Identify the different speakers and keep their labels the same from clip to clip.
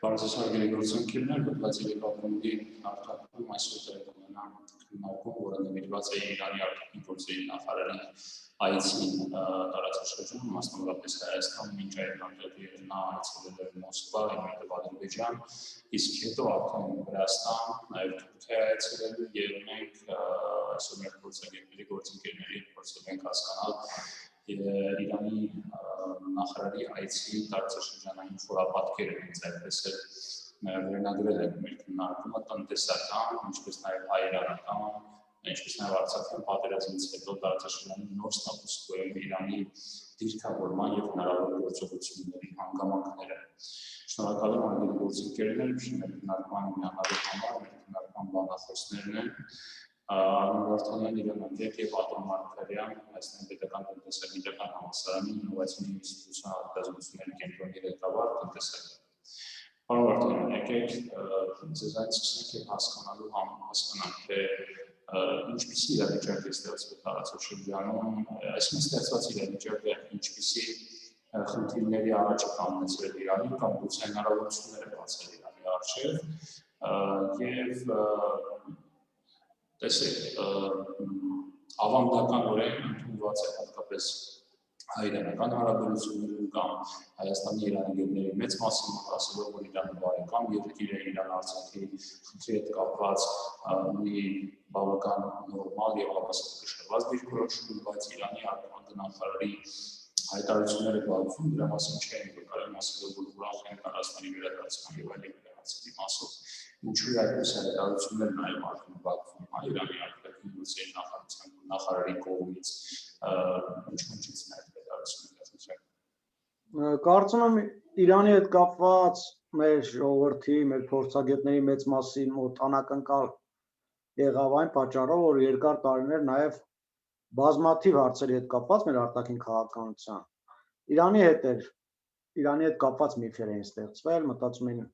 Speaker 1: Բարձրացնել գործընկերներ բացի կապումի արտադրում այսօր կունենա քննարկում, որը նվիրված է Իրանի արտաքին գործերի նախարարի այցին տարածաշրջանում, մասնավորապես Հայաստան, մինչ այդ արտադրյալ նա այցելել էր Մոսկվա, այնուհետև Ադրբեջան, իսկ հետո արդեն Վրաստան, նաև Թուրքիա այցելել եւ մենք այսօր մեր գործընկերների փորձում ենք հասկանալ Իրանի նախարարի այցի տարածաշրջանային ֆորապատկերը հենց այդպես էլ վերնագրել են մեր քննարկումը տնտեսական, ինչպես նաև հայերանական, ինչպես նաև Արցախյան պատերազմից հետո տարածաշրջանի նոր ստատուս-քոյի Իրանի դիրքավորման եւ հնարավոր գործողությունների հանգամանքները։ Շնորհակալ եմ այլ գործընկերներ, մեր քննարկման միանալու համար, մեր քննարկման բանախոսներն են Արմեն Վարդանյան, Իրան Անդրեև եւ Ատոմ Մարգարյան, Հայաստանի պետական տնտեսագիտական համալսարանի ինովացիոն ինստիտուցիոնալ հետազոտությունների կենտրոնի ղեկավար տնտեսագետ։ Պարոն Վարդանյան, եկեք ձեզանից սկսենք եւ հասկանանք, թե ինչպիսի իրավիճակ է ստեղծվել տարածաշրջանում, այսինքն ստեղծված իրավիճակը ինչպիսի խնդիրների առաջ է կանգնեցրել Իրանին կամ գուցե հնարավորություններ է բացել Իրանի առջև եւ տեսեք, ավանդականորեն ընդունված է հատկապես հայրենական հարաբերություններում կամ Հայաստանի Իրանի գերների մեծ մասին ասելով, որ Իրանը բարեկամ երկիր է, Իրան Արցախի խնդրի հետ կապված ունի բավական նորմալ եւ հավասարակշռված դիրքորոշում, բայց Իրանի արտաքին նախարարի հայտարարությունները բացում դրա մասին չէին վկայում, ասելով, որ ուրախ են Հայաստանի վերադարձման եւ այլ հարցերի մասով։ Ինչու է այդպես հայտարարություններ նաև ակնկալվում Իրանի արտաքին գործերի նախարարի կողմից ինչու՞ց են այդ հայտարարությունները։
Speaker 2: Կարծում եմ Իրանի հետ կապված մեր ժողովրդի, մեր փորձագետների մեծ մասի մոտ անակնկալ եղավ այն պատճառով, որ երկար տարիներ նաև բազմաթիվ հարցերի հետ կապված մեր արտաքին քաղաքականության Իրանի հետ կապված միֆեր էին ստեղծվել, մտածում էին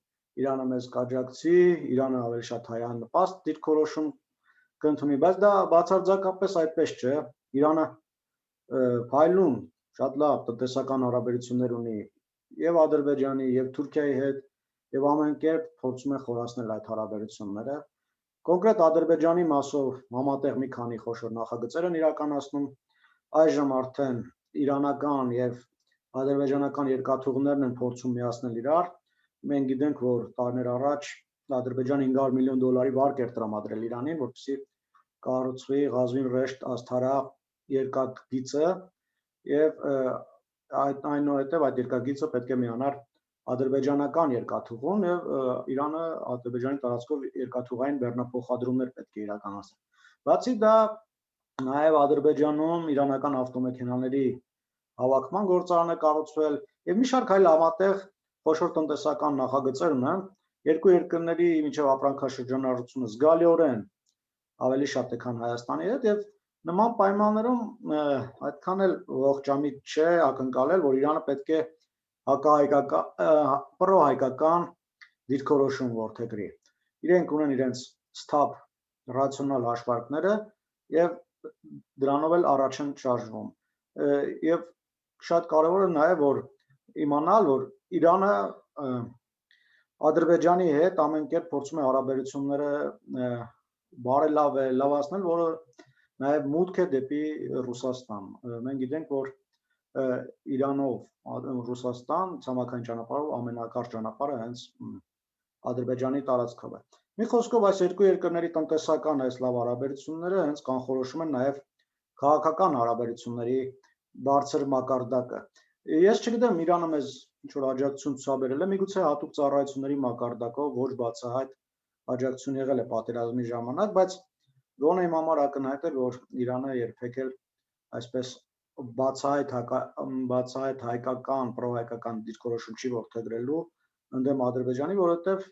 Speaker 2: Իրանը մեզ կաջակցի, Իրանը ավելի շատ հայանպաստ դիրքորոշում կընդունի, բայց դա բացարձակապես այդպես չէ։ Իրանը փայլուն շատ լավ տնտեսական հարաբերություններ ունի եւ Ադրբեջանի, եւ Թուրքիայի հետ, եւ ամեն կերպ փորձում է խորացնել այդ հարաբերությունները։ Կոնկրետ Ադրբեջանի մասով համատեղ մի քանի խոշոր նախագծեր են իրականացնում։ Այժմ արդեն իրանական եւ ադրբեջանական երկաթուղներն են փորձում միացնել իրար։ Մենք գիտենք, որ տարիներ առաջ Ադրբեջանը $500 միլիոն վարկ էր տրամադրել Իրանին, որպեսզի կառուցվի Ղազվին Ռեշտ Ասթարա երկաթգիծը եւ այնուհետեւ այդ երկաթգիծը պետք է միանար ադրբեջանական երկաթուղուն եւ Իրանը Ադրբեջանի տարածքով երկաթուղային բեռնափոխադրումներ պետք է իրականացնի։ Բացի դա նաեւ Ադրբեջանում իրանական ավտոմեքենաների հավաքման գործարան է կառուցվել եւ մի շարք այլ համատեղ խոշոր տնտեսական նախագծեր ունեն, երկու երկրների միջև ապրանքաշրջանառությունը զգալիորեն ավելի շատ է, քան Հայաստանի հետ եւ նման պայմաններում այդքան էլ ողջամիտ չէ ակնկալել, որ Իրանը պետք է պրոհայկական դիրքորոշում որդեգրի։ Իրենք ունեն իրենց սթափ ռացիոնալ հաշվարկները եւ դրանով էլ առաջ են շարժվում։ Եվ շատ կարեւոր է նաեւ որ իմանալ, որ Իրանը Ադրբեջանի հետ ամեն կերպ փորձում է հարաբերությունները բարելավել, լավացնել, որը նաև մուտք է դեպի Ռուսաստան։ Մենք գիտենք, որ Իրանով Ռուսաստան ցամաքային ճանապարհով ամենակարճ ճանապարհը հենց Ադրբեջանի տարածքով է։ Մի խոսքով այս երկու երկրների տնտեսական այս լավ հարաբերությունները հենց կանխորոշում են նաև քաղաքական հարաբերությունների բարձր մակարդակը։ Ես չգիտեմ Իրանը մեզ ինչ-որ աջակցություն ցուցաբերել է, միգուցե հատուկ ծառայությունների մակարդակով ոչ բացահայտ աջակցություն եղել է պատերազմի ժամանակ, բայց գոնե իմ համար ակնհայտ է, որ Իրանը երբեք էլ այսպես բացահայտ հայկական, պրոհայկական դիրքորոշում չի որդեգրելու ընդդեմ Ադրբեջանի, որովհետև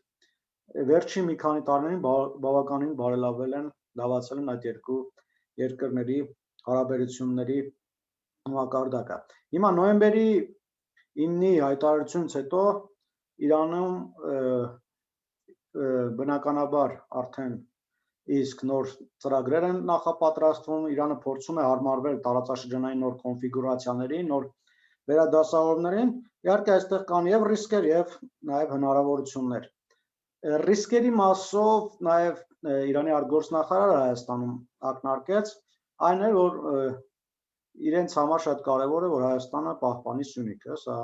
Speaker 2: վերջին մի քանի տարիներին բավականին լավացել են այդ երկու երկրների հարաբերությունների մակարդակը։ Հիմա նոյեմբերի 9-ի հայտարարությունից հետո Իրանում բնականաբար արդեն իսկ նոր ծրագրեր են նախապատրաստվում, Իրանը փորձում է հարմարվել տարածաշրջանային նոր կոնֆիգուրացիաների, նոր վերադասավորներին, իհարկե այստեղ կան եւ ռիսկեր եւ նաեւ հնարավորություններ։ Ռիսկերի մասով նաեւ Իրանի արտգործնախարարը Հայաստանում ակնարկեց այն է, որ իրենց համար շատ կարևոր է, որ Հայաստանը պահպանի Սյունիքը, սա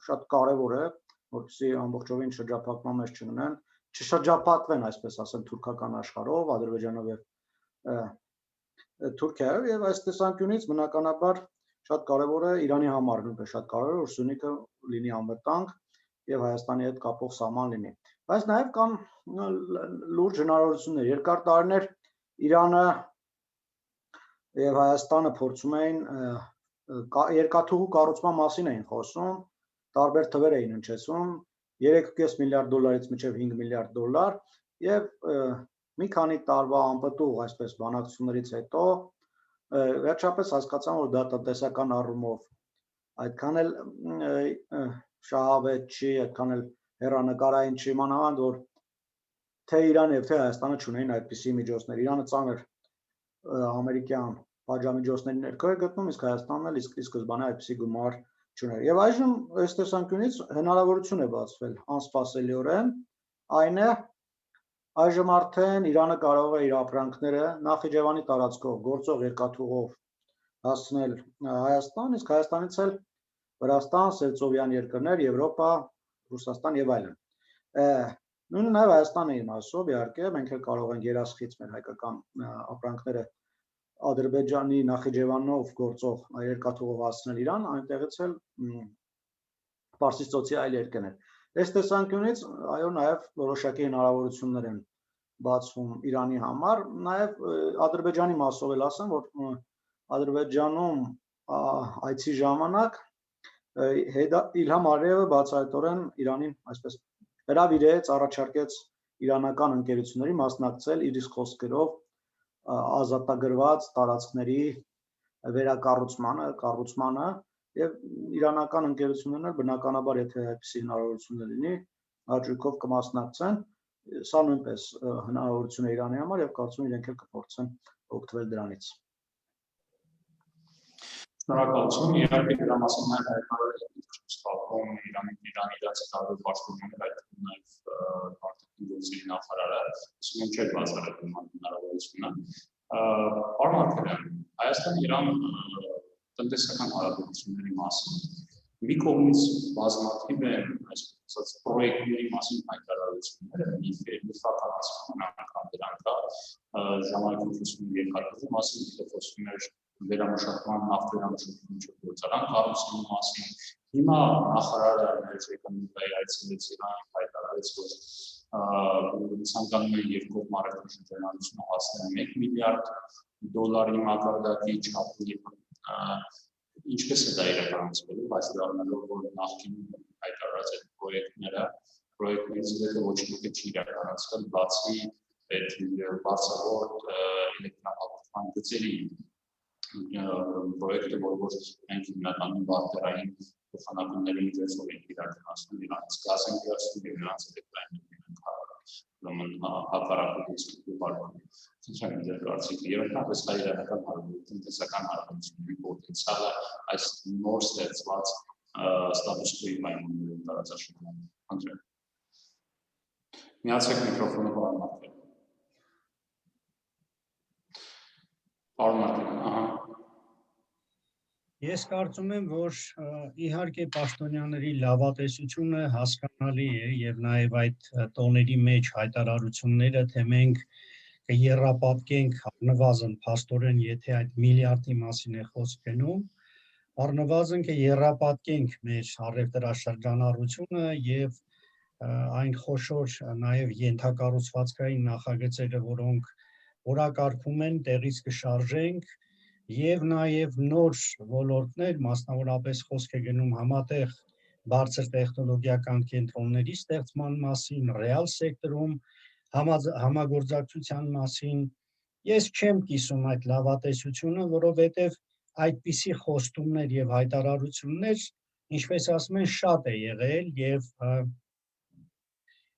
Speaker 2: շատ կարևոր է, որպեսզի ամբողջովին շրջափակման մեջ չգնան, չշրջափակվեն, այսպես ասեմ, թուրքական աշխարհով, Ադրբեջանով եւ Թուրքիայով, եւ այս տեսանկյունից բնականաբար շատ կարևոր է Իրանի համար, նույնպես շատ կարևոր է, որ Սյունիքը լինի անվտանգ եւ Հայաստանի հետ կապող սահման լինի։ Բայց նաեւ կան լուրջ հնարավորություններ։ Երկար տարիներ Իրանը եւ Հայաստանը փորձում էին երկաթուղու կառուցման մասին էին խոսում, տարբեր թվեր էին հնչեցում, 3.5 միլիարդ դոլարից մինչև 5 միլիարդ դոլար եւ մի քանի տարվա անպտուղ այսպես բանակցություններից հետո վերջապես հասկացան, որ դա տնտեսական առումով այդքան էլ շահավետ չի, այդքան էլ հեռանկարային չի, մանավանդ որ թե Իրանը եւ թե Հայաստանը չունեին այդպիսի միջոցներ։ Իրանը ծանր ամերիկյան պատժամիջոցների ներքո է գտնում, իսկ Հայաստանն էլ ի սկզբանե այդպիսի գումար չուներ։ Եվ այժմ այս տեսանկյունից հնարավորություն է բացվել անսպասելիորեն, այն է այժմ արդեն Իրանը կարող է իր ապրանքները Նախիջևանի տարածքով գործող երկաթուղով հասցնել Հայաստան, իսկ Հայաստանից էլ Վրաստան, Սերծովյան երկրներ, Եվրոպա, Ռուսաստան եւ այլն։ Նույնը նաեւ Հայաստանի մասով իհարկե մենք էլ կարող ենք երասխից մեր հայկական ապրանքները Ադրբեջանի Նախիջևանով գործող երկաթուղով հասցնել Իրան, այնտեղից էլ Պարսից ծոցի այլ երկրներ։ Այս տեսանկյունից այո նաև որոշակի հնարավորություններ են բացվում Իրանի համար, նաև Ադրբեջանի մասով էլ ասեմ, որ Ադրբեջանում այցի ժամանակ Իլհամ Ալիևը բացահայտորեն Իրանին այսպես հրավիրեց, առաջարկեց իրանական ընկերությունների մասնակցել իր իսկ խոսքերով ազատագրված տարածքների կառուցմանը եւ իրանական ընկերություններն էլ բնականաբար եթե այդպիսի հնարավորություններ լինի հաճույքով կմասնակցեն, սա նույնպես հնարավորություն է Իրանի համար եւ կարծում եմ իրենք էլ կփորձեն օգտվել դրանից։
Speaker 1: Շնորհակալություն, իհարկե դրա մասին նաև հայտարարել սպառում Իրանի իրաց տարբեր պաշտոնյաներ, այդ նաև արտաքին գործերի նախարարը, ասում չէ բացառել հնարավորությունը։ Պարոն Ալթերյան, Հայաստան-Իրան տնտեսական հարաբերությունների մասին մի կողմից բազմաթիվ են այսպես պրոյեկտների մասին հայտարարությունները, միֆականացում անգամ դրանք ժամանակահատվածում երկաթուղու մասին խոսում էր վերամշակման նավթերամշակման գործարան կառուցելու մասին։ Հիմա նախարարը մեր էկոնոմիկայի այցելեց Իրան հայտարարեց, որ ցանկանում են երկկողմ առևտրաշրջանառությունը հասնել 1 միլիարդ դոլարի մակարդակի չափի։ Ինչպես է դա իրականացվելու, բայց դառնալով որ նախկինում հայտարարած այդ պրոյեկտներից դեպի ոչ մեկը չի իրականացվել, բացի այդ բարձրորդ էլեկտրահաղորդման գծերի պրոյեկտը, որ մենք հիմնականում բարտերային փոխանակումների միջոցով ենք իրականացնում Իրանից գազ ենք վերցնում եւ նրանց էլեկտրաէներգիան հակառակությունների բարձրացնում։ Ինչու՞ ձեր կարծիքը եւ այնպես հայ իրանական տնտեսական հարաբերությունների պոտենցիալը այս նոր ստեղծված ստատուս քվոյի պայմաններում տարածաշրջանում։ Անդրեյ։ Միացեք միկրոֆոնը պարոն Մարտիրոսյան։ Պարոն Մարտիրոսյան,
Speaker 3: Ես կարծում եմ, որ իհարկե պաշտոնյաների լավատեսությունը հասկանալի է եւ նաեւ այդ տոների մեջ հայտարարությունները, թե մենք կերապատկենք առնվազն փաստորեն, եթե այդ միլիարդի մասին է խոսք գնում, առնվազն կերապատկենք մեր առևտրաշրջանառությունը եւ այն խոշոր նաեւ ենթակառուցվածքային նախագծերը, որոնք օրակարգում են, տեղից կշարժենք եւ նաեւ նոր ոլորտներ, մասնավորապես խոսք է գնում համատեղ բարձր տեխնոլոգիական կենտրոնների ստեղծման մասին, ռեալ սեկտորում համագործակցության մասին։ Ես չեմ կիսում այդ լավատեսությունը, որովհետեւ այդպիսի խոստումներ եւ հայտարարություններ, ինչպես ասում են, շատ է եղել եւ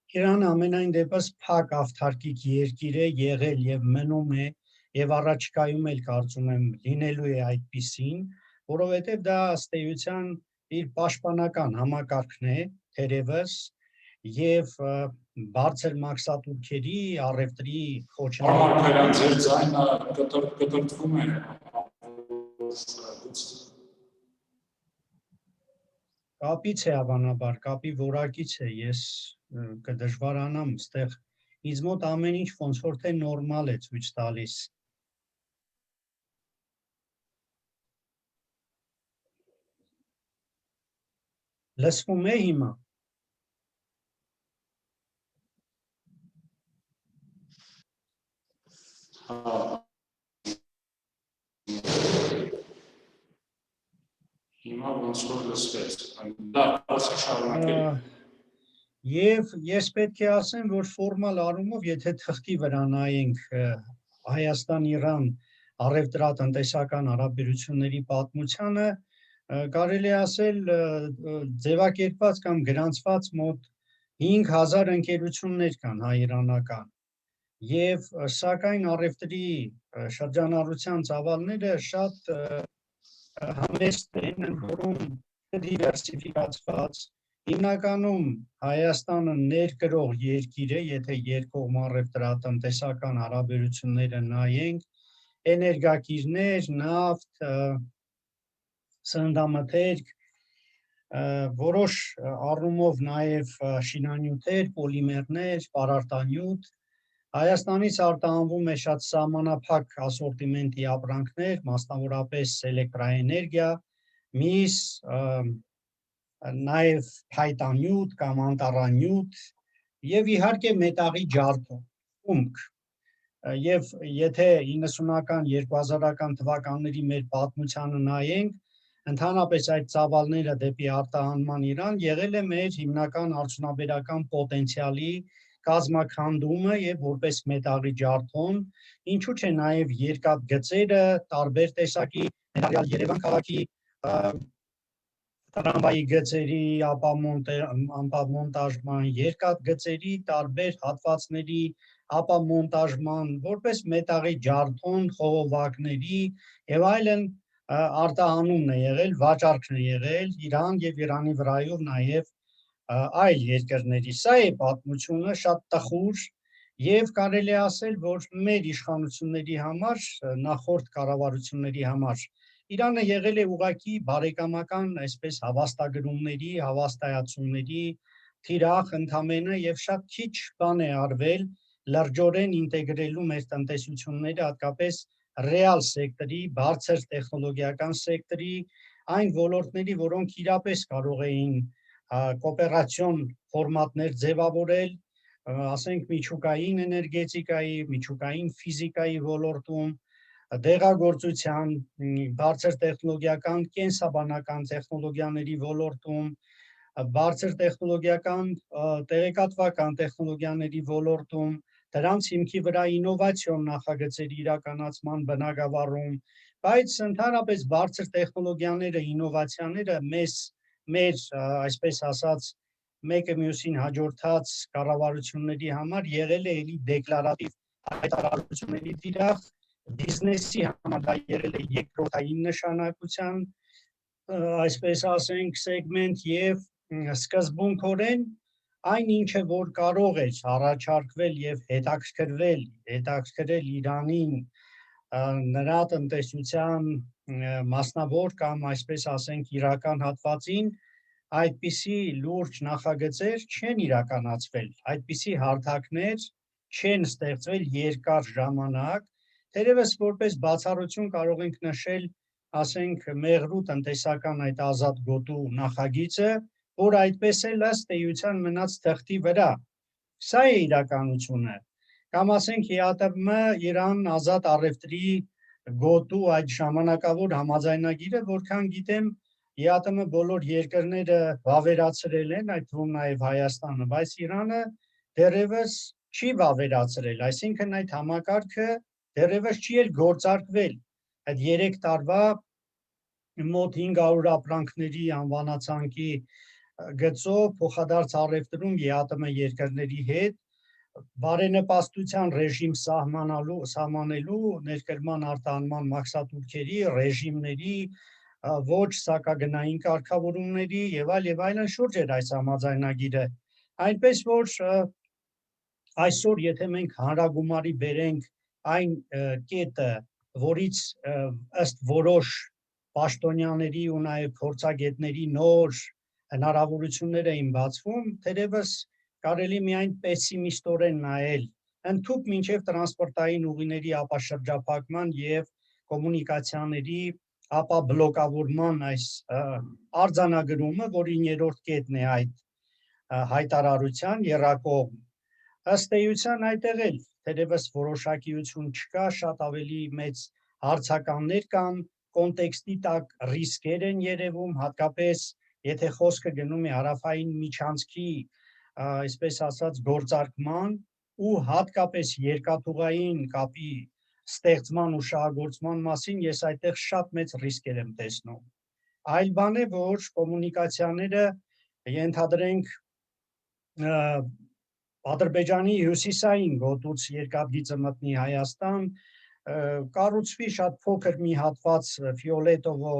Speaker 3: Իրանը ամենայն դեպս փակ ավթարքիկ երկիր է եղել եւ մնում է եւ առաջիկայում էլ կարծում եմ լինելու է այդպիսին, որովհետև դա ըստ էության իր պաշտպանական համակարգն է, թերևս, եւ բարձր մաքսատուրքերի առևտրի խոչընդոտ
Speaker 1: Արմարքարյան ձեր ձայնը կտրտվում է։
Speaker 3: Կապից է հավանաբար, կապի որակից է, ես կդժվարանամ, ստեղ ինձ մոտ ամեն ինչ ոնց որ թե նորմալ է ցույց տալիս։ Լսվում է հիմա։
Speaker 1: Հիմա ոնց որ լսվեց, դա ասի շարունակել։
Speaker 3: Եվ ես պետք է ասեմ, որ ֆորմալ առումով, եթե թղթի վրա նայենք Հայաստան-Իրան առևտրատնտեսական հարաբերությունների պատմությանը, կարելի է ասել ձևակերպված կամ գրանցված մոտ 5000 ընկերություններ կան հայ-իրանական։ Եվ սակայն առևտրի շրջանառության ծավալները շատ համեստ են, որում դիվերսիֆիկացված, հիմնականում Հայաստանը ներկրող երկիր է, եթե երկկողմ առևտրատնտեսական հարաբերությունները նայենք, էներգակիրներ, նավթ, սննդամթերք, որոշ առումով նաև շինանյութեր, պոլիմերներ, պարարտանյութ, Հայաստանից արտահանվում է շատ սահմանափակ ասորտիմենտի ապրանքներ, մասնավորապես էլեկտրաէներգիա, միս, նաև փայտանյութ կամ անտառանյութ եւ իհարկե մետաղի ջարդում, ումք։ Եվ եթե 90-ական, 2000-ական թվականների մեր պատմությանը նայենք, ընդհանրապես այդ ծավալները դեպի արտահանման Իրան եղել է մեր հիմնական արդյունաբերական պոտենցիալի կազմաքանդումը եւ որպես մետաղի ջարդում, ինչու՞ չէ նաեւ երկաթգծերը, տարբեր տեսակի ներառյալ Երևան քաղաքի տրամվայի գծերի ապամոնտաժման, երկաթգծերի տարբեր հատվածների ապամոնտաժման, որպես մետաղի ջարդում, խողովակների եւ այլն արտահանումն է եղել, վաճառքն է եղել Իրան եւ Իրանի վրայով նաեւ այլ երկրների։ Սա է պատմությունը, շատ տխուր եւ կարելի է ասել, որ մեր իշխանությունների համար, նախորդ կառավարությունների համար Իրանը եղել է ուղղակի բարեկամական, այսպես հավաստագրումների, հավաստայացումների թիրախ ընդամենը եւ շատ քիչ բան է արվել լրջորեն ինտեգրելու մեր տնտեսությունները, հատկապես ռեալ սեկտորի, բարձր տեխնոլոգիական սեկտորի, այն ոլորտների, որոնք իրապես կարող էին կոոպերացիոն ֆորմատներ ձևավորել, ասենք միջուկային էներգետիկայի, միջուկային ֆիզիկայի ոլորտում, դեղագործության, բարձր տեխնոլոգիական, կենսաբանական տեխնոլոգիաների ոլորտում, բարձր տեխնոլոգիական, տեղեկատվական տեխնոլոգիաների ոլորտում, դրանց հիմքի վրա ինովացիոն նախագծերի իրականացման բնագավառում, բայց ընդհանրապես բարձր տեխնոլոգիաները, ինովացիաները մեր այսպես ասած մեկը մյուսին հաջորդած կառավարությունների համար եղել է էլի դեկլարատիվ հայտարարությունների տիրախ, բիզնեսի համար դա եղել է երկրորդային նշանակության, այսպես ասենք, սեգմենտ եւ սկզբունքորեն այն ինչը որ կարող էր առաջարկվել եւ հետաքրքրել Իրանին նրա տնտեսության մասնավոր կամ այսպես ասենք իրական հատվածին, այդպիսի լուրջ նախագծեր չեն իրականացվել, այդպիսի հարթակներ չեն ստեղծվել երկար ժամանակ, թերևս որպես բացառություն կարող ենք նշել, ասենք, Մեղրու տնտեսական այդ ազատ գոտու նախագիծը, որ այդպես էլ ըստ էության մնաց թղթի վրա։ Սա է իրականությունը։ Կամ ասենք ԵԱՏՄ Իրան ազատ առևտրի գոտու այդ ժամանակավոր համաձայնագիրը, որքան գիտեմ, ԵԱՏՄ բոլոր երկրները վավերացրել են, այդ թվում նաև Հայաստանը, բայց Իրանը դեռևս չի վավերացրել, այսինքն այդ համակարգը դեռևս չի էլ գործարկվել։ Այդ 3 տարվա մոտ 500 ապրանքների անվանացանկի գծով փոխադարձ առևտրում ԵԱՏՄ երկրների հետ բարենպաստության ռեժիմ սահմանելու ներկրման արտահանման մաքսատուրքերի ռեժիմների ոչ սակագնային կարգավորումների եւ այլն շուրջ էր այս համաձայնագիրը, այնպես որ այսօր եթե մենք հանրագումարի բերենք այն կետը, որից ըստ որոշ պաշտոնյաների ու նաև փորձագետների նոր հնարավորություններ էին բացվում, թերևս կարելի միայն պեսիմիստորեն նայել ընդհուպ մինչև տրանսպորտային ուղիների ապաշրջափակման եւ կոմունիկացիաների ապաբլոկավորման այս արձանագրումը, որի 9-րդ կետն է այդ հայտարարության եռակողմ։ Ըստ էության այդտեղ էլ թերևս որոշակիություն չկա, շատ ավելի մեծ հարցականներ կան, կոնտեքստի տակ ռիսկեր են երևում, հատկապես եթե խոսքը գնում է հարավային միջանցքի, այսպես ասած, գործարկման ու հատկապես երկաթուղային կապի ստեղծման ու շահագործման մասին ես այդտեղ շատ մեծ ռիսկեր եմ տեսնում։ Այլ բան է, որ կոմունիկացիաները ենթադրենք Ադրբեջանի հյուսիսային գոտուց երկաթգիծը մտնի Հայաստան, կառուցվի շատ փոքր մի հատված Ֆիոլետովո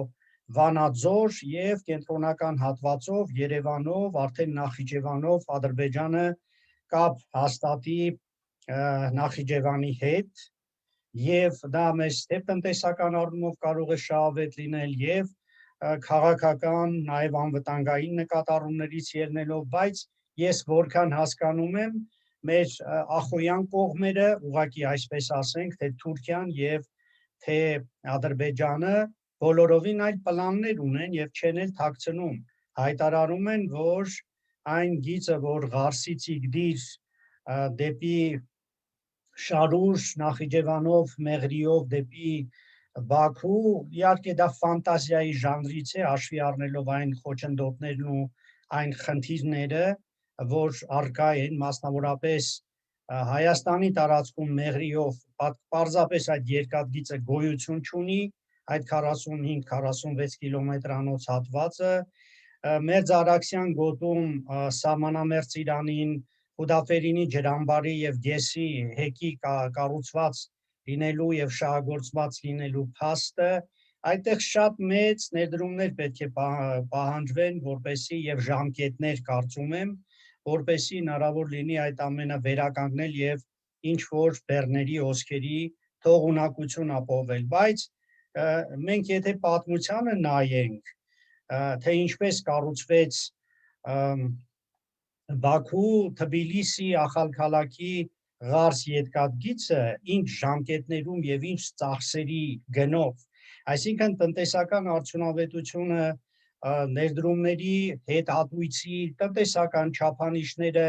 Speaker 3: Վանաձոր եւ կենտրոնական հատվածով Երևանով, արդեն Նախիջևանով Ադրբեջանը կապ հաստատի Նախիջևանի հետ եւ դա մեզ թե տնտեսական առումով կարող է շահավետ լինել եւ քաղաքական, նաեւ անվտանգային նկատառումներից ելնելով, բայց ես որքան հասկանում եմ, մեր ախոյան կողմերը, ուղղակի այսպես ասենք, թե Թուրքիան եւ թե Ադրբեջանը բոլորովին այլ պլաններ ունեն եւ չեն էլ թաքցնում, հայտարարում են, որ այն գիծը, որ Ղարսից Իգդիր դեպի Շարուշ, Նախիջևանով, Մեղրիով դեպի Բաքու, իհարկե դա ֆանտազիայի ժանրից է, հաշվի առնելով այն խոչընդոտներն ու այն խնդիրները, որ առկա են մասնավորապես Հայաստանի տարածքում Մեղրիով պարզապես այդ երկաթգիծը գոյություն չունի, այդ 45-46 կիլոմետրանոց հատվածը, Մերձարաքսյան գոտում սահմանամերձ Իրանին, Խուդաֆերինի ջրամբարի եւ Գեսի հեկի կառուցված լինելու եւ շահագործված լինելու փաստը, այդտեղ շատ մեծ ներդրումներ պետք է պահանջվեն, որպեսզի եւ ժամկետներ կարծում եմ, որպեսզի հնարավոր լինի այդ ամենը վերականգնել եւ ինչ որ բեռների հոսքերի թողունակություն ապահովել, բայց մենք եթե պատմությանը նայենք, թե ինչպես կառուցվեց Բաքու, Թբիլիսի, Ախալքալաքի Ղարս երկաթգիծը, ինչ ժամկետներում եւ ինչ ծախսերի գնով, այսինքն տնտեսական արդյունավետությունը, ներդրումների հետհատույցի, տնտեսական չափանիշները,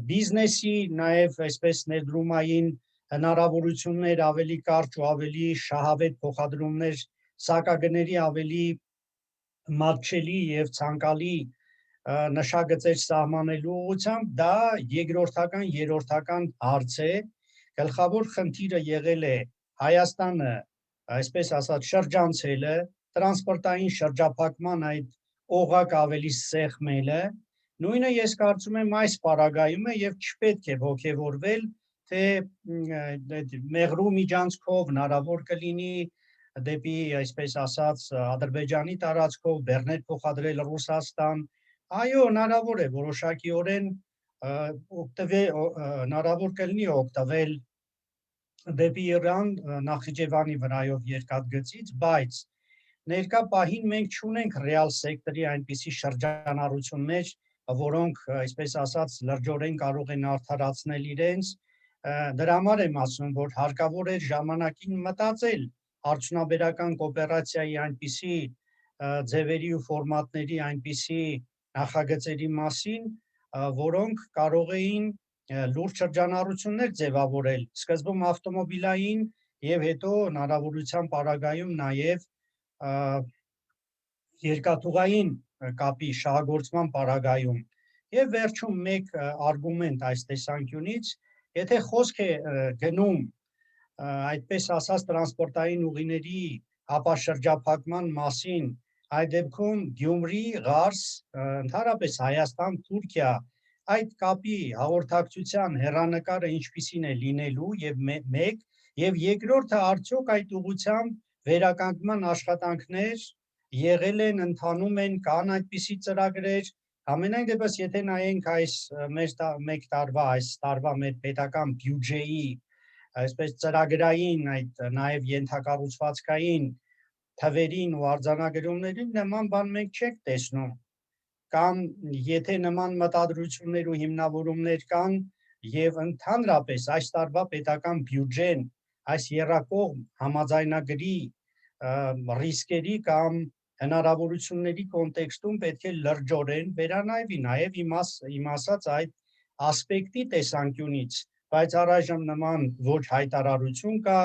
Speaker 3: բիզնեսի նաեւ այսպես ներդրումային հնարավորություններ ավելի կարճ ու ավելի շահավետ փոխադրումներ, սակագների ավելի մատչելի եւ ցանկալի նշագծեր սահմանելու ուղղությամբ դա երկրորդական, երրորդական հարց է, գլխավոր խնդիրը եղել է Հայաստանը, այսպես ասած, շրջանցելը, տրանսպորտային շրջափակման այդ օղակ ավելի սեղմելը, նույնը ես կարծում եմ այս պարագայում է եւ չպետք է ողջևորվել, թե Մեղրու միջանցքով հնարավոր կլինի դեպի, այսպես ասած, Ադրբեջանի տարածքով բեռներ փոխադրել Ռուսաստան, այո, հնարավոր է որոշակիորեն հնարավոր կլինի օգտվել դեպի Իրան Նախիջևանի վրայով երկաթգծից, բայց ներկա պահին մենք չունենք ռեալ սեկտորի այնպիսի շրջանառություններ, որոնք, այսպես ասած, լրջորեն կարող են արդարացնել իրենց, դրա համար եմ ասում, որ հարկավոր է ժամանակին մտածել արդյունաբերական կոոպերացիայի այնպիսի ձևերի ու ֆորմատների այնպիսի նախագծերի մասին, որոնք կարող էին լուրջ շրջանառություններ ձևավորել, սկզբում ավտոմոբիլային եւ հետո հնարավորության պարագայում նաեւ երկաթուղային կապի շահագործման պարագայում եւ վերջում մեկ արգումենտ այս տեսանկյունից, եթե խոսք է գնում այդպես ասած տրանսպորտային ուղիների ապաշրջափակման մասին, այդ դեպքում Գյումրի, Ղարս, ընդհանրապես Հայաստան, Թուրքիա, այդ կապի հաղորդակցության հեռանկարը ինչպիսին է լինելու եւ մեկ եւ երկրորդը արդյոք այդ ուղղությամբ վերականգնման աշխատանքներ եղել են, ընթանում են, կան այդպիսի ծրագրեր, ամենայն դեպս եթե նայենք այս մեկ տարվա, այս տարվա մեր պետական բյուջեի, այսպես ծրագրային, այդ նաև ենթակառուցվածքային թվերին ու արձանագրումներին նման բան մենք չենք տեսնում, կամ եթե նման մտադրություններ ու հիմնավորումներ կան եւ ընդհանրապես այս տարվա պետական բյուջեն այս եռակողմ համաձայնագրի ռիսկերի կամ հնարավորությունների կոնտեքստում պետք է լրջորեն վերանայվի նաև իմ ասած այդ ասպեկտի տեսանկյունից, բայց առայժմ նման ոչ հայտարարություն կա,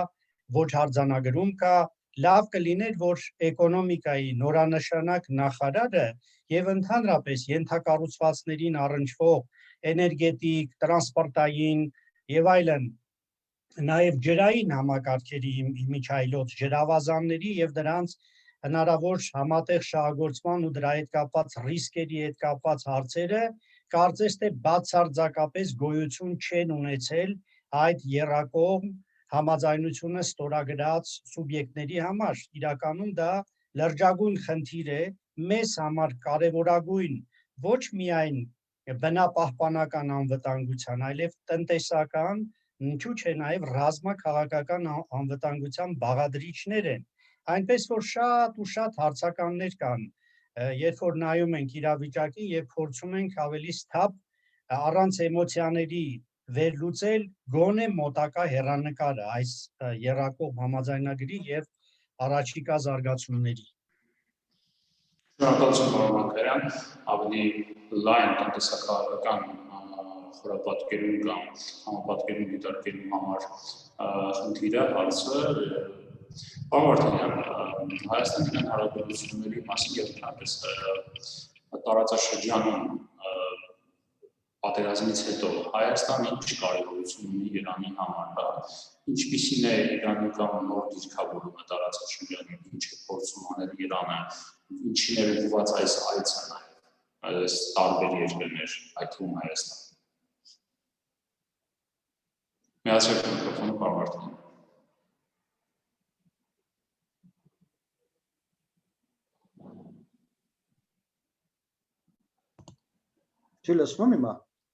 Speaker 3: ոչ արձանագրում կա, լավ կլիներ, որ էկոնոմիկայի նորանշանակ նախարարը եւ ընդհանրապես ենթակառուցվածքներին առնչվող էներգետիկ, տրանսպորտային եւ այլն նաև ջրային համակարգերի միջայլոց ջրավազանների եւ դրանց հնարավոր համատեղ շահագործման ու դրա հետ կապված ռիսկերի հետ կապված հարցերը կարծես թե բացարձակապես գոյություն չեն ունեցել այդ եռակողմ համաձայնությունը ստորագրած սուբյեկտների համար։ Իրականում դա լրջագույն խնդիր է, մեզ համար կարևորագույն ոչ միայն բնապահպանական անվտանգության, այլև տնտեսական, ինչու՞ չէ նաև ռազմաքաղաքական անվտանգության բաղադրիչներ են։ Այնպես որ շատ ու շատ հարցականներ կան, երբ որ նայում ենք իրավիճակին եւ փորձում ենք ավելի սթափ առանց էմոցիաների վերլուծել գոնե մոտակա հեռանկարը այս եռակողմ համաձայնագրի եւ առաջիկա զարգացումների։
Speaker 1: Շնորհակալություն պարոն Մակարյան, ավելի լայն տնտեսական խորապատկերում կամ համապատկերում դիտարկելու համար խնդիրը հարցը Պարոն Վարդանյան, Հայաստան-Իրան հարաբերությունների մասին եւ ընդհանրապես տարածաշրջանում պատերազմից հետո Հայաստանը ինչ կարևորություն ունի Իրանի համար, ինչպիսին է Իրանի կամ նոր դիրքավորումը տարածաշրջանում, ինչ է փորձում անել Իրանը, ինչին է ուղղված այս այցը նաև այս տարբեր երկրներ, այդ թվում Հայաստան։ Միացրեք միկրոֆոնը, պարոն Վարդանյան։
Speaker 2: Չի լսվում հիմա։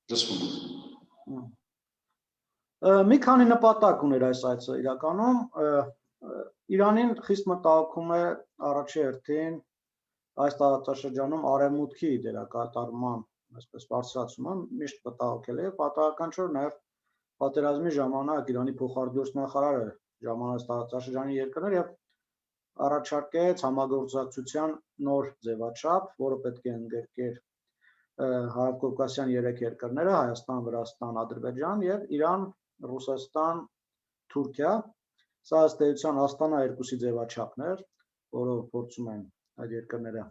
Speaker 1: Լսվում։
Speaker 2: Մի քանի նպատակ ուներ այս այցը իրականում Իրանին խիստ մտահոգում է առաջի հերթին այս տարածաշրջանում արևմուտքի դերակատարման այսպես բարձրացումը միշտ մտահոգել է պատահական չէ նաև պատերազմի ժամանակ Իրանի փոխարդորս նախարարը ժամանած տարածաշրջանի երկրներ եւ առաջարկեց համագործակցության նոր ձևաչափ, որը պետք է ընդգրկեր Հարավկովկասյան 3 երկրները Հայաստան, Վրաստան, Ադրբեջան եւ Իրան, Ռուսաստան, Թուրքիա, սա ըստ էության Աստանա 2-ի ձևաչափներ, որով փորձում են այդ երկրները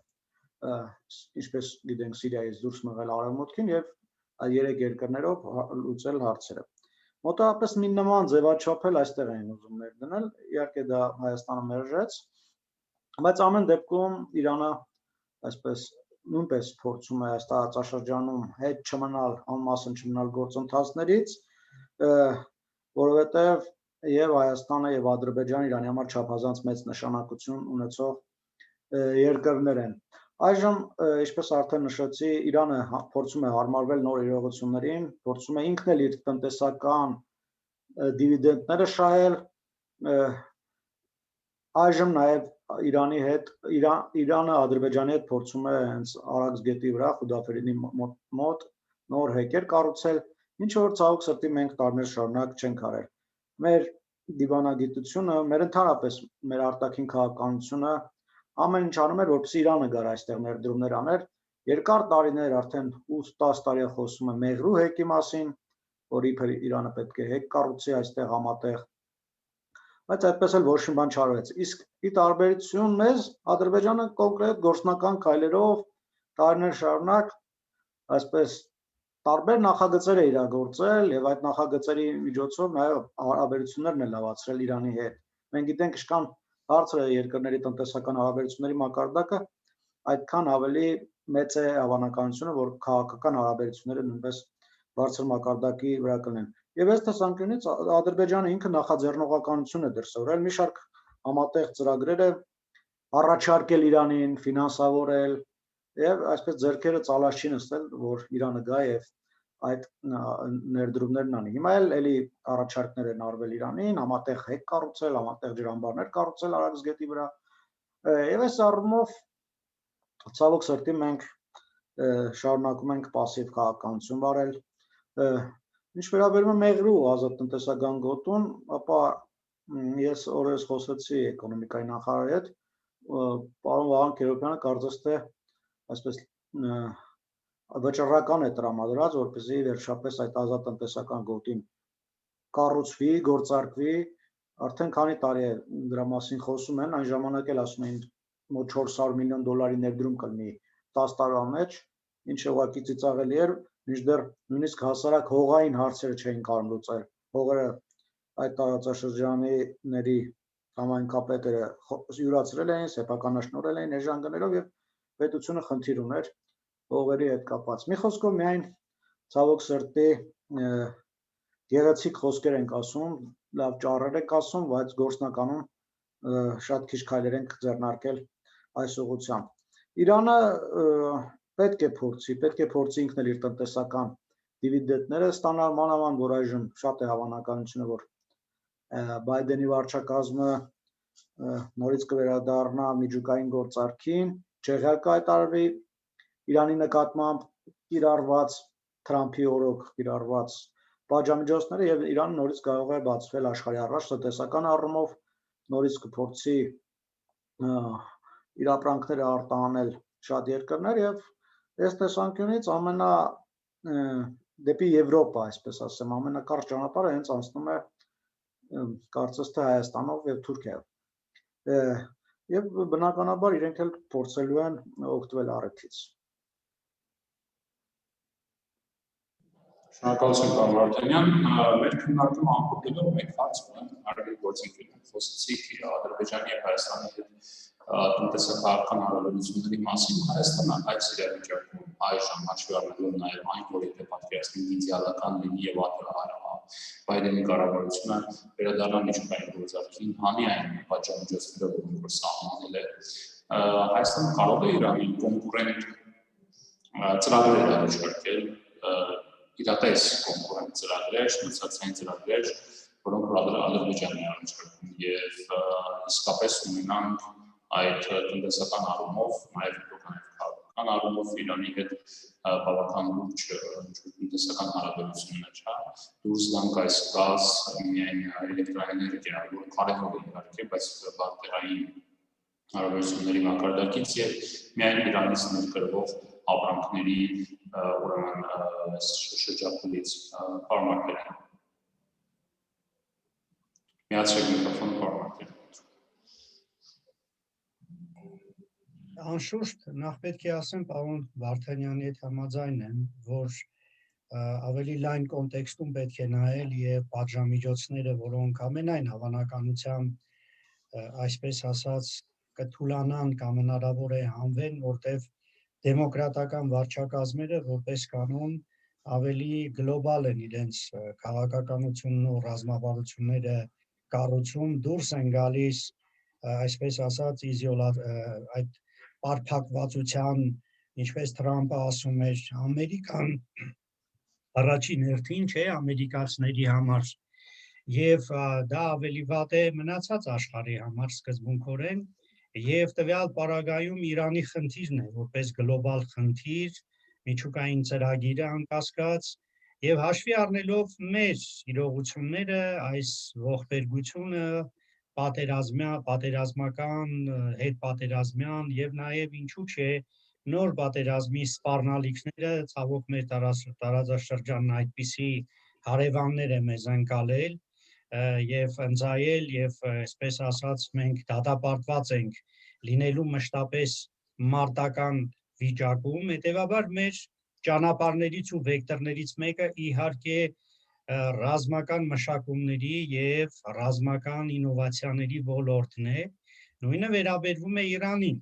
Speaker 2: ինչպես գիտենք Սիրիայից դուրս մղել արևմուտքին եւ այդ 3 երկրներով լուծել հարցերը։ Մոտավորապես մի նման ձևաչափ էլ այստեղ են ուզում ներդնել, իհարկե դա Հայաստանը մերժեց, բայց ամեն դեպքում Իրանը այսպես նույնպես փորձում է այս տարածաշրջանում հետ չմնալ, անմասն չմնալ գործընթացներից, որովհետև եւ Հայաստանը եւ Ադրբեջանը Իրանի համար չափազանց մեծ նշանակություն ունեցող երկրներ են։ Այժմ, ինչպես արդեն նշեցի, Իրանը փորձում է հարմարվել նոր իրողություններին, փորձում է ինքն էլ իր տնտեսական դիվիդենդները շահել, այժմ նաեւ Իրանի հետ Իրանը Ադրբեջանի հետ փորձում է հենց Արաքս գետի վրա Խուդաֆերինի մոտ նոր հեկեր կառուցել, ինչ որ ցավոք սրտի մենք տարիներ շարունակ չենք արել։ Մեր դիվանագիտությունը, մեր ընդհանրապես մեր արտաքին քաղաքականությունը ամեն ինչ անում էր, որպեսզի Իրանը գար այստեղ ներդրումներ աներ։ Երկար տարիներ արդեն 8-10 տարի է խոսում է Մեղրու հեկի մասին, որ իբր Իրանը պետք է հեկ կառուցի այստեղ համատեղ, բայց այդպես էլ ոչ մի բան չարվեց։ Իսկ ի տարբերություն մեզ Ադրբեջանը կոնկրետ գործնական քայլերով տարիներ շարունակ այսպես տարբեր նախագծեր է իրագործել եւ այդ նախագծերի միջոցով նաեւ հարաբերություններն է լավացրել Իրանի հետ։ Մենք գիտենք ինչքան բարձր է երկրների տնտեսական հարաբերությունների մակարդակը, այդքան ավելի մեծ է հավանականությունը, որ քաղաքական հարաբերությունները նույնպես բարձր մակարդակի վրա կլինեն։ Եվ այս տեսանկյունից Ադրբեջանը ինքը նախաձեռնողականություն է դրսևորել մի շարք համատեղ ծրագրեր է առաջարկել Իրանին, ֆինանսավորել եւ այսպես ձեռքերը ծալած չի նստել, որ Իրանը գա եւ այդ ներդրումներն անի։ Հիմա էլի առաջարկներ են արվել Իրանին, համատեղ հեկ կառուցել, համատեղ ջրամբարներ կառուցել Արաքս գետի վրա։ Եվ այս առումով ցավոք սրտի մենք շարունակում ենք пассив քաղաքականություն վարել։ Ինչ վերաբերում է Մեղրու ազատ տնտեսական գոտուն, ապա ես օրերս խոսեցի էկոնոմիկայի նախարարի հետ, պարոն Վահան Քերոբյանը կարծես թե այսպես վճռական է տրամադրած, որպեսզի վերջապես այդ ազատ տնտեսական գոտին կառուցվի, գործարկվի, արդեն քանի տարի է դրա մասին խոսում են, այն ժամանակ էլ ասում էին մոտ 400 միլիոն դոլարի ներդրում կլինի 10 տարվա մեջ, ինչը ուղղակի ծիծաղելի էր, մինչդեռ նույնիսկ հասարակ հողային հարցերը չէին կարող լուծել։ Հողերը այդ տարածաշրջանների համայնքապետերը յուրացրել էին, սեփականաշնորհել էին էժան գներով եւ պետությունը խնդիր ուներ հողերի հետ կապված։ Մի խոսքով միայն ցավոք սրտի գեղեցիկ խոսքեր ենք ասում, լավ ճառեր ենք ասում, բայց գործնականում շատ քիչ քայլեր ենք ձեռնարկել այս ուղղությամբ։ Իրանը պետք է փորձի ինքն էլ իր տնտեսական դիվիդենդները ստանալ, մանավանդ որ այժմ շատ է հավանականությունը, որ Բայդենի վարչակազմը նորից կվերադառնա միջուկային գործարքին, չեղյալ կհայտարարվի Իրանի նկատմամբ կիրառված Թրամփի օրոք կիրառված պատժամիջոցները եւ Իրանը նորից կարող է բացվել աշխարհի առաջ տնտեսական առումով, նորից կփորձի իր ապրանքները արտահանել շատ երկրներ եւ այս տեսանկյունից դեպի Եվրոպա, այսպես ասեմ, ամենակարճ ճանապարհը հենց անցնում է կարծես թե Հայաստանով եւ Թուրքիայով։ Եվ բնականաբար իրենք էլ փորձելու են օգտվել առիթից։
Speaker 1: Շնորհակալություն պարոն Վարդանյան, մեր քննարկումը ամփոփելով մեկ հարց ունեմ, արևի գործընկերներ խոսեցիք Ադրբեջանի եւ Հայաստանի հետ տնտեսական հարաբերությունների մասին, Հայաստանը այս իրավիճակում այժմ հաշվի առնելով նաեւ այն, որ եթե պատկերացնենք իդեալական լինի եւ Բայդենի կառավարությունը վերադառնա միջուկային գործարքին, հանի այն պատժամիջոցներով, որ սահմանել է, Հայաստանը կարող է Իրանին կոնկուրենտ ծրագրեր առաջարկել իրատես կոնկուրենտ ծրագրեր, մրցակցային ծրագրեր, որոնք Ադրբեջանի առաջարկում եւ իսկապես ունենանք այդ տնտեսական առումով, նաեւ քաղաքական առումով Իրանի հետ բավական լուրջ տնտեսական հարաբերություններ, հա, դուրս գանք այս գազ, միայն էլեկտրաէներգիա, որ կարևոր է իհարկե, բայց բարձրային հարաբերությունների մակարդակից եւ միայն Իրանից ներկրվող ապրանքների ուրեմն շրջապուլից պարմակներ։ Միացրեք միկրոֆոնը պարմակներ։
Speaker 3: Անշուշտ նախ պետք է ասեմ պարոն Վարդանյանի հետ համաձայն եմ, որ ավելի լայն կոնտեքստում պետք է նայել եւ պատժամիջոցները, որոնք ամենայն հավանականությամբ այսպես ասած կթուլանան կամ հնարավոր է հանվեն, որտեղ դեմոկրատական վարչակազմերը որպես կանոն ավելի գլոբալ են իրենց քաղաքականությունն ու ռազմավարությունները կառուցում, դուրս են գալիս այսպես ասած այդ պարփակվածության, ինչպես Թրամփը ասում էր, Ամերիկան առաջին հերթին չէ ամերիկացիների համար եւ դա ավելի վատ է մնացած աշխարհի համար սկզբունքորեն եւ տվյալ պարագայում Իրանի խնդիրն է որպես գլոբալ խնդիր, միջուկային ծրագիրը անկասկած եւ հաշվի առնելով մեր իրողությունները, այս ողբերգությունը պատերազմական, հետպատերազմյան եւ նաեւ ինչու՞ չէ նոր պատերազմի սպառնալիքները ցավոք մեր տարածաշրջանն այդպիսի հարևաններ է մեզ ընկալել եւ ընձայել եւ այսպես ասած մենք դատապարտված ենք լինելու մշտապես մարտական վիճակում, հետեւաբար մեր ճանապարհներից ու վեկտորներից մեկը իհարկե ռազմական մշակումների եւ ռազմական ինովացիաների ոլորտն է, նույնը վերաբերվում է Իրանին։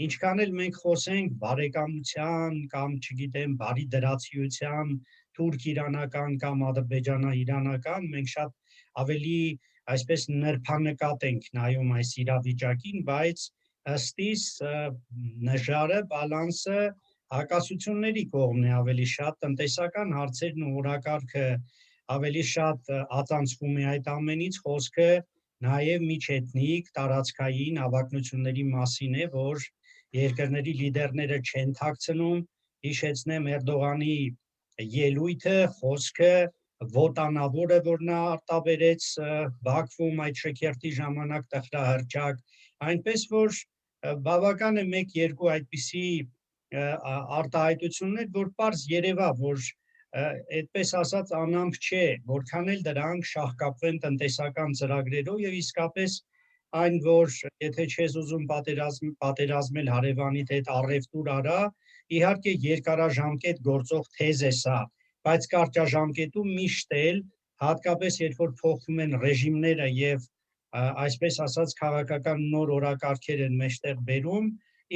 Speaker 3: Ինչքան էլ մենք խոսենք բարեկամության կամ չգիտեմ բարի դրացիության թուրք-իրանական կամ ադրբեջանա-իրանական, մենք շատ ավելի այսպես նրբանկատ ենք նայում այս իրավիճակին, բայց ըստիս նժարը, բալանսը հակասությունների կողմն է ավելի շատ, տնտեսական հարցերն ու օրակարգը ավելի շատ ածանցվում է այդ ամենից, խոսքը նաև միջեթնիկ, տարածքային հավակնությունների մասին է, որ երկրների լիդերները չեն թաքցնում, հիշեցնեմ Էրդողանի ելույթը, խոսքը, ոտանավորը, որ նա արտաբերեց Բաքվում այդ շքերթի ժամանակ տխրահռչակ, այնպես որ բավական է մեկ-երկու այդպիսի արտահայտություններ, որ պարզ երևա, որ այդպես ասած անամք չէ, որքան էլ դրանք շահկապվեն տնտեսական ծրագրերով եւ իսկապես այն, որ եթե չես ուզում պատերազմել հարևանիդ հետ առևտուր արա, իհարկե երկարաժամկետ գործող թեզ է սա, բայց կարճաժամկետում միշտ էլ հատկապես երբ որ փոխվում են ռեժիմները եւ այսպես ասած քաղաքական նոր օրակարգեր են մեջտեղ բերում,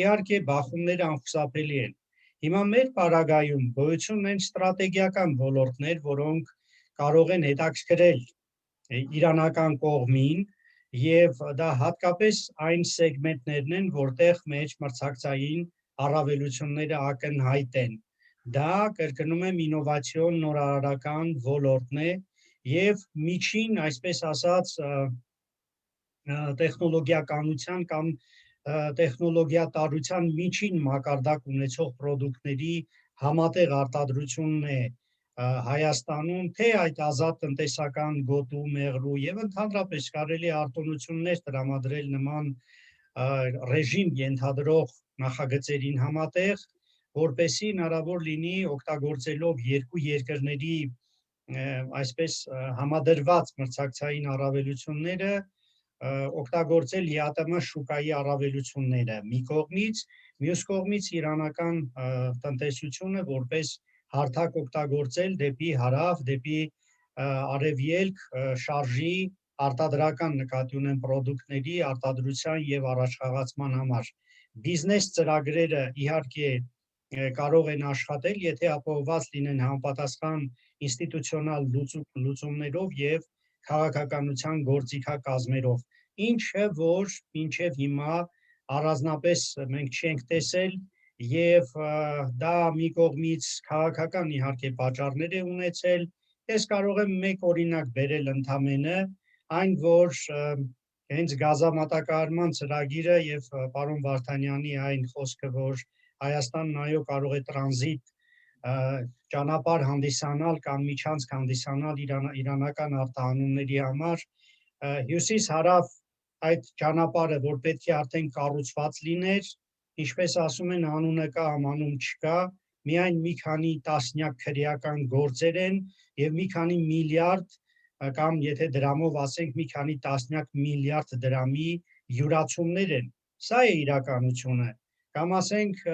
Speaker 3: իհարկե բախումները անխուսափելի են։ Հիմա մեր պարագայում գոյություն ունեն ստրատեգիական ոլորտներ, որոնք կարող են հետաքրքրել իրանական կողմին եւ դա հատկապես այն սեգմենտներն են, որտեղ մեջ մրցակցային առավելությունները ակնհայտ են։ Դա կրկնում եմ ինովացիոն նորարարական ոլորտն է եւ միջին, այսպես ասած, տեխնոլոգիականության կամ տեխնոլոգիատարության միջին մակարդակ ունեցող պրոդուկտների համատեղ արտադրությունն է Հայաստանում, թե այդ ազատ տնտեսական գոտու, մեղրու եւ ընդհանրապես կարելի է արտոնություններ տրամադրել նման ռեժիմ ենթադրող նախագծերին համատեղ, որպեսզի հնարավոր լինի օգտագործելով երկու երկրների այսպես համադրված մրցակցային առավելությունները օգտագործել ԵԱՏՄ շուկայի առավելությունները մի կողմից, մյուս կողմից իրանական տնտեսությունը որպես հարթակ օգտագործել դեպի հարավ, դեպի արևելք շարժի արտադրական նկատի ունեն պրոդուկտների արտադրության եւ առաջխաղացման համար։ Բիզնես ծրագրերը իհարկե կարող են աշխատել, եթե ապահովված լինեն համապատասխան ինստիտուցիոնալ լուծումներով եւ քաղաքականության գործիքակազմերով, ինչը որ մինչև հիմա առանձնապես մենք չենք տեսել եւ դա մի կողմից քաղաքական իհարկե պատճառներ է ունեցել, ես կարող եմ մեկ օրինակ բերել ընդամենը, այն որ հենց գազամատակարարման ծրագիրը եւ պարոն Վարդանյանի այն խոսքը, որ Հայաստանն այո կարող է տրանզիտ ճանապարհ հանդիսանալ կամ միջանցք հանդիսանալ իրանական արտահանումների համար, հյուսիս-հարավ այդ ճանապարհը, որ պետք է արդեն կառուցված լիներ, ինչպես ասում են, անունը կա, ամանում չկա, միայն մի քանի տասնյակ քրեական գործեր են եւ մի քանի միլիարդ կամ եթե դրամով ասենք մի քանի տասնյակ միլիարդ դրամի յուրացումներ են։ Սա է իրականությունը։ Կամ ասենք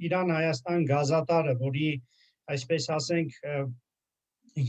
Speaker 3: Իրան-Հայաստան գազատարը, որի այսպես ասենք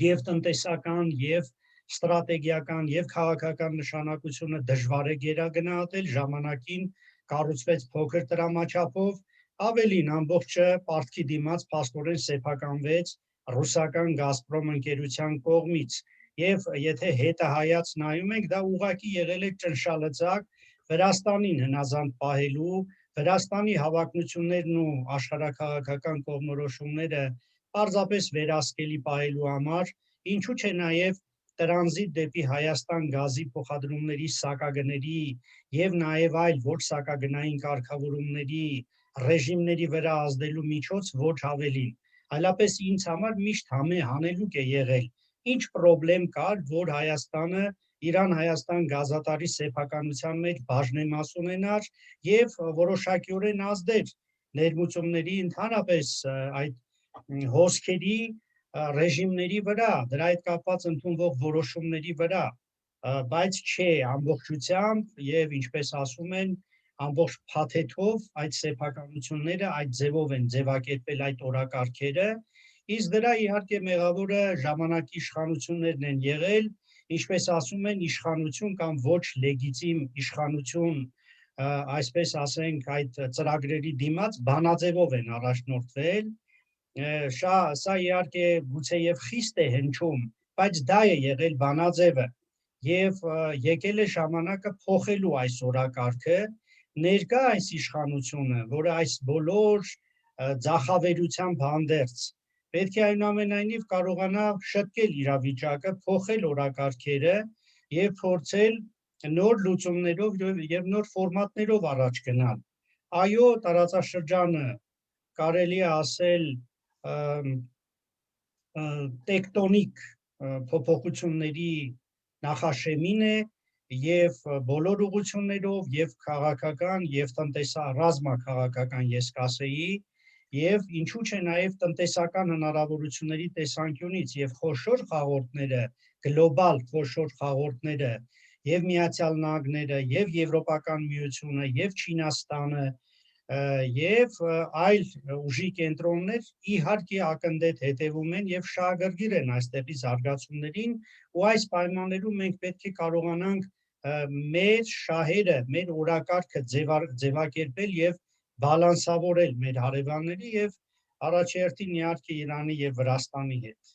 Speaker 3: եւ տնտեսական եւ ստրատեգիական եւ քաղաքական նշանակությունը դժվար է գերագնահատել, ժամանակին կառուցվեց փոքր տրամաչափով, ավելին ամբողջը պարտքի դիմաց փաստորեն սեփականվեց ռուսական Գազպրոմ ընկերության կողմից եւ եթե հետը հայաց նայում ենք, դա ուղղակի եղել է ճնշալծակ Վրաստանին հնազանդ պահելու, Վրաստանի հավակնություններն ու աշխարհաքաղաքական կողմնորոշումները պարզապես վերահսկելի պահելու համար, ինչու՞ չէ նաև տրանզիտ դեպի Հայաստան գազի փոխադրումների սակագների եւ նաև այլ ոչ սակագնային կարգավորումների ռեժիմների վրա ազդելու միջոց ոչ ավելին։ Այլապես ինձ համար միշտ հանելուկ է եղել, ինչ պրոբլեմ կար, որ Հայաստանը Իրան-Հայաստան գազատարի սեփականության մեջ բաժնեմաս ունենար եւ որոշակիորեն ազդեր ներմուծումների ընդհանրապես այդ հոսքերի ռեժիմների վրա, դրա հետ կապված ընդունվող որոշումների վրա, բայց չէ ամբողջությամբ եւ ինչպես ասում են, ամբողջ փաթեթով այդ սեփականությունները այդ ձևով են ձևակերպել այդ օրակարգերը, իսկ դրա իհարկե մեղավորը ժամանակի իշխանություններն են եղել, ինչպես ասում են, իշխանություն կամ ոչ լեգիտիմ իշխանություն, այսպես ասենք, այդ ծրագրերի դիմաց բանաձևով են առաջնորդվել, սա իհարկե գուցեև խիստ է հնչում, բայց դա է եղել բանաձևը եւ եկել է ժամանակը փոխելու այս օրակարգը ներկա այս իշխանությունը, որը այս բոլոր ձախավերությամբ հանդերձ պետք է այնուամենայնիվ կարողանա շտկել իրավիճակը, փոխել օրակարգերը եւ փորձել նոր լուծումներով եւ նոր ֆորմատներով առաջ գնալ։ Այո, տարածաշրջանը կարելի է ասել տեկտոնիկ փոփոխությունների նախաշեմին է եւ բոլոր ուղղություններով եւ քաղաքական եւ ռազմաքաղաքական ես կասեի եւ ինչու՞ չէ նաեւ տնտեսական հնարավորությունների տեսանկյունից եւ խոշոր խաղորդները գլոբալ խոշոր խաղորդները եւ Միացյալ Նահանգները եւ Եվրոպական միությունը եւ Չինաստանը եւ այլ ուժի կենտրոններ իհարկե ակնդետ հետևում են եւ շահագրգիռ են այստեղի զարգացումներին ու այս պայմաններում մենք պետք է կարողանանք մեր շահերը, մեր օրակարգը ձևակերպել եւ բալանսավորել մեր հարևանների եւ առաջերտին իհարկե Իրանի եւ Վրաստանի հետ։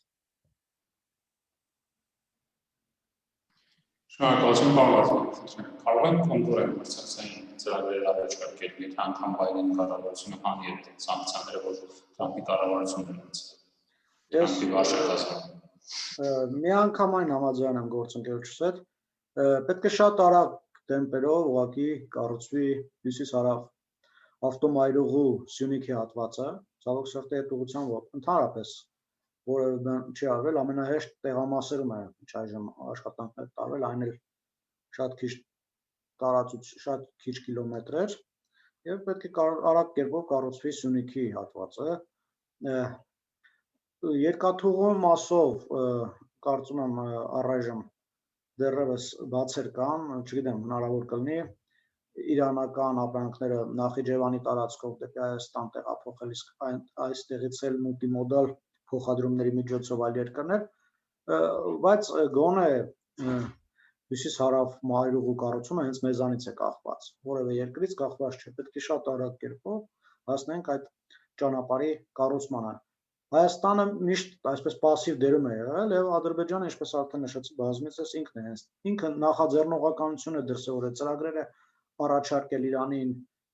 Speaker 1: Շնորհակալություն բանվարդին։ Կարող ենք կոնկուրենտ մրցակցային ծրագրեր առաջարկել, եթե անգամ Բայդենի կառավարությունը հանիետ սանկցիաները, որ Թրամփի կառավարությունն
Speaker 2: Ես միանգամայն համաձայն եմ գործընկերոջս հետ, պետք է շատ արագ տեմպերով ուղղակի կառուցվի հյուսիս-հարավ ավտոմայրուղու Սյունիքի հատվածը, ցավոք սրտի այդ ուղղությամբ ընդհանրապես որևէ բան չի արվել, ամենահեշտ տեղամասերում է այժմ աշխատանքներ տարվել, այն էլ շատ քիչ տարածություն, շատ քիչ կիլոմետրեր, եւ պետք է արագ կերպով կառուցվի Սյունիքի հատվածը։ Երկաթուղու մասով կարծում եմ առայժմ դեռևս բացեր կան, չգիտեմ, հնարավոր կլինի իրանական ապրանքները Նախիջևանի տարածքով դեպի Հայաստան տեղափոխել, իսկ այստեղից էլ մուլտիմոդալ փոխադրումների միջոցով այլ երկրներ, բայց գոնե հյուսիս-հարավ մայրուղու կառուցումը հենց մեզանից է կախված, որևէ երկրից կախված չէ, պետք է շատ արագ կերպով հասնենք այդ ճանապարհի կառուցմանը։ Հայաստանը միշտ այսպես пассив դերում է եղել եւ Ադրբեջանը, ինչպես արդեն նշեցի, բազմիցս ինքը նախաձեռնողականություն է դրսեւորել ծրագրերը առաջարկել Իրանին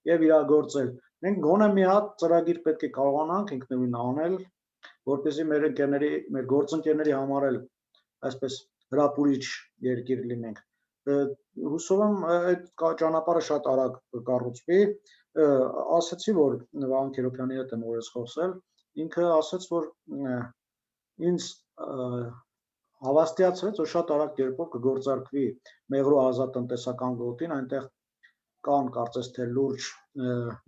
Speaker 2: եւ իրագործել։ Մենք գոնե մի հատ ծրագիր պետք է կարողանանք ինքնուրույն անել, որպեսզի մեր ընկերների, մեր գործընկերների համար էլ այսպես հրապուրիչ երկիր լինենք։ Հուսով եմ այդ ճանապարհը շատ արագ կկառուցվի։ Ասացի, որ Վահան Քերոբյանի հետ եմ օրս խոսել, ինքը ասաց, որ ինձ հավաստիացրեց, որ շատ արագ կերպով կգործարկվի Մեղրո ազատ տնտեսական գոտին, այնտեղ կան կարծես թե լուրջ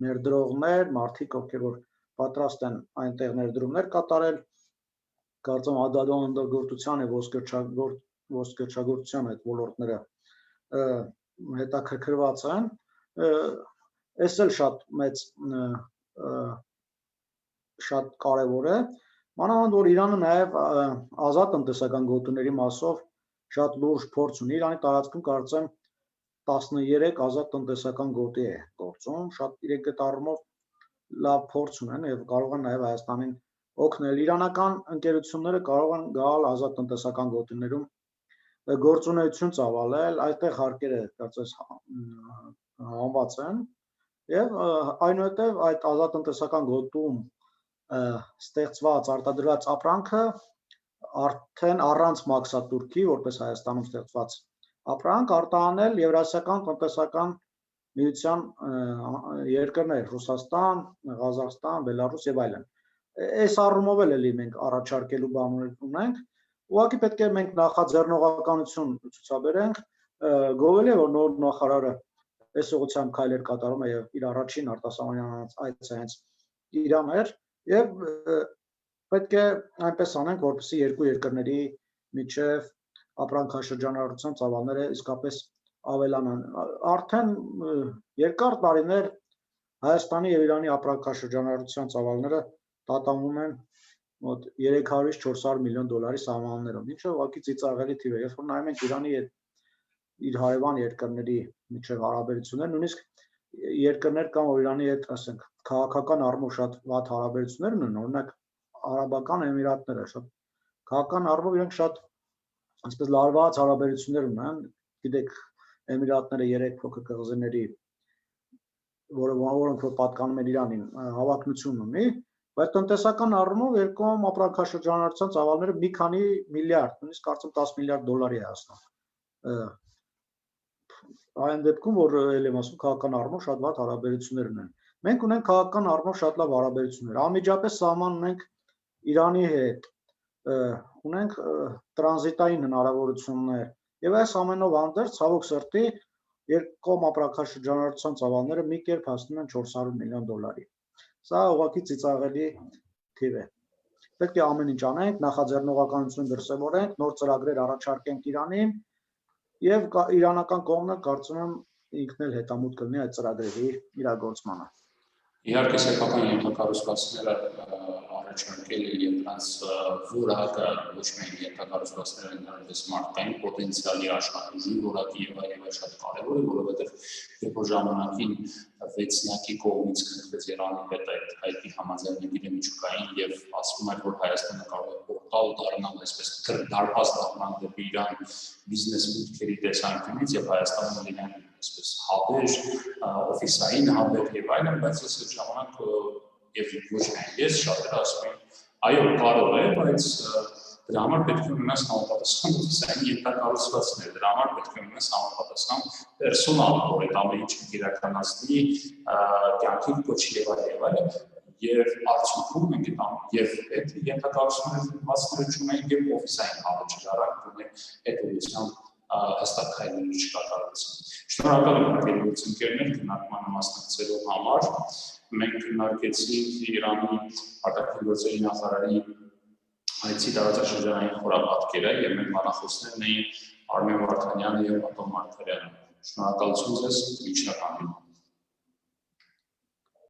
Speaker 2: ներդրողներ, մարդիկ, ովքեր որ պատրաստ են այնտեղ ներդրումներ կատարել, կարծում ադադոնդագործության եւ ոսկերչագործության այդ ոլորտները հետաքրքրված են, այս էլ շատ մեծ շատ կարևոր է, մանավանդ որ Իրանը նաեւ ազատ տնտեսական գոտիների մասով շատ լուրջ փորձ ունի, Իրանի տարածքում կարծեմ 13 ազատ տնտեսական գոտի է գործում, շատ իրենք այդ առումով լավ փորձ ունեն եւ կարող են նաեւ Հայաստանին օգնել։ Իրանական ընկերությունները կարող են գալ ազատ տնտեսական գոտիներում գործունեություն ծավալել, այդտեղ հարկերը կարծես հանված են եւ այնուհետեւ այդ ազատ տնտեսական գոտում ստեղծված արտադրված ապրանքը արդեն առանց մաքսատուրքի, որպես Հայաստանում ստեղծված ապրանք արտահանել Եվրասիական տնտեսական միության երկրներ՝ Ռուսաստան, Ղազախստան, Բելարուս եւ այլն։ Այս առումով էլ մենք առաջարկելու բաներ ունենք, ուղղակի պետք է մենք նախաձեռնողականություն ցուցաբերենք, գովելի է որ նոր նախարարը այս ուղղությամբ քայլեր կատարում է եւ իր առաջին արտասահմանյան այցը հենց Իրան էր եւ պետք է այնպես անենք, որպեսզի երկու երկրների միջև ապրանքաշրջանառության ծավալները իսկապես ավելանան։ Արդեն երկար տարիներ Հայաստանի եւ Իրանի ապրանքաշրջանառության ծավալները տատանվում են մոտ 300-ից 400 միլիոն դոլարի սահմաններում, ինչը ուղղակի ծիծաղելի թիվ է։ Երբ որ նայում ենք Իրանի հետ իր հարևան երկրների միջև հարաբերություններ, նույնիսկ երկրներ կան, որ Իրանի հետ, ասենք, քաղաքական առումով շատ վատ հարաբերություններ ունեն, օրինակ Արաբական Էմիրատները, շատ քաղաքական առումով իրենք շատ այսպես լարված հարաբերություններ ունեն, գիտեք, Էմիրատները 3 փոքր կղզիների որոնք որ պատկանում են Իրանին, հավակնություն ունի, բայց տնտեսական առումով երկկողմ ապրանքաշրջանառության ծավալները մի քանի միլիարդ, նույնիսկ կարծեմ 10 միլիարդ դոլարի է հասնում։ Այն դեպքում, որ ել եմ ասում, քաղաքական առումով շատ վատ հարաբերություններ ունեն։ Մենք ունենք քաղաքական առումով շատ լավ հարաբերություններ։ Անմիջապես սահման ունենք Իրանի հետ, ունենք տրանզիտային հնարավորություններ, եւ այս ամենով հանդերձ ցավոք սրտի երկկողմ ապրանքաշրջանառության ծավալները մի կերպ հասնում են 400 միլիոն դոլարի։ Սա ուղղակի ծիծաղելի թիվ է։ Պետք է ամեն ինչ անենք, նախաձեռնողականություն դրսևորենք, նոր ծրագրեր առաջարկենք Իրանին եւ իրանական կողմը կարծում եմ ինքն էլ հետամուտ կլինի այդ ծրագրերի իրագործմանը։
Speaker 1: Իհարկե սեփական ենթակառուցվածքները առաջարկել եւ դրանց որակը ոչ միայն ենթակառուցվածքները ընդհանրապես մարդկային պոտենցիալի աշխատուժի որակի եւ այլն շատ կարեւոր է, որովհետեւ երբ որ ժամանակին վեցնակի կողմից քննվեց Իրանի հետ այդ հայտի համաձայնագիրը միջուկային եւ ասվում էր, որ Հայաստանը կարող է պորտալ դառնալ, այսպես դարպաս դառնալ դեպի Իրան բիզնես մուտքերի տեսանկյունից եւ Հայաստանում լինեն այսպես հաբեր, օֆիսային հաբեր եւ այլն, բայց այս ժամանակ եւ ոչ միայն ես շատերը ասում են, այո, կարող է, բայց դրա համար պետք է ունենաս համապատասխան օֆիսային ենթակառուցվածքներ, դրա համար պետք է ունենաս համապատասխան պերսոնալ, որ այդ ամեն ինչը իրականացնի, կյանքի կոչի եւ այլն, եւ արդյունքում մենք եւ այդ ենթակառուցվածքները չունենք եւ օֆիսային հաբը չարակ ունենք այդ ուղղությամբ հստակ քայլեր չկատարվեցին։ Շնորհակալ եմ հարգելի ընկերներ քննարկմանը մասնակցելու համար։ Մենք քննարկեցինք Իրանի արտաքին գործերի նախարարի այցի տարածաշրջանային խորապատկերը եւ մեր բանախոսներն էին Արմեն Վարդանյանը եւ Ատոմ Մարգարյանը։ Շնորհակալություն ձեզ, միջնական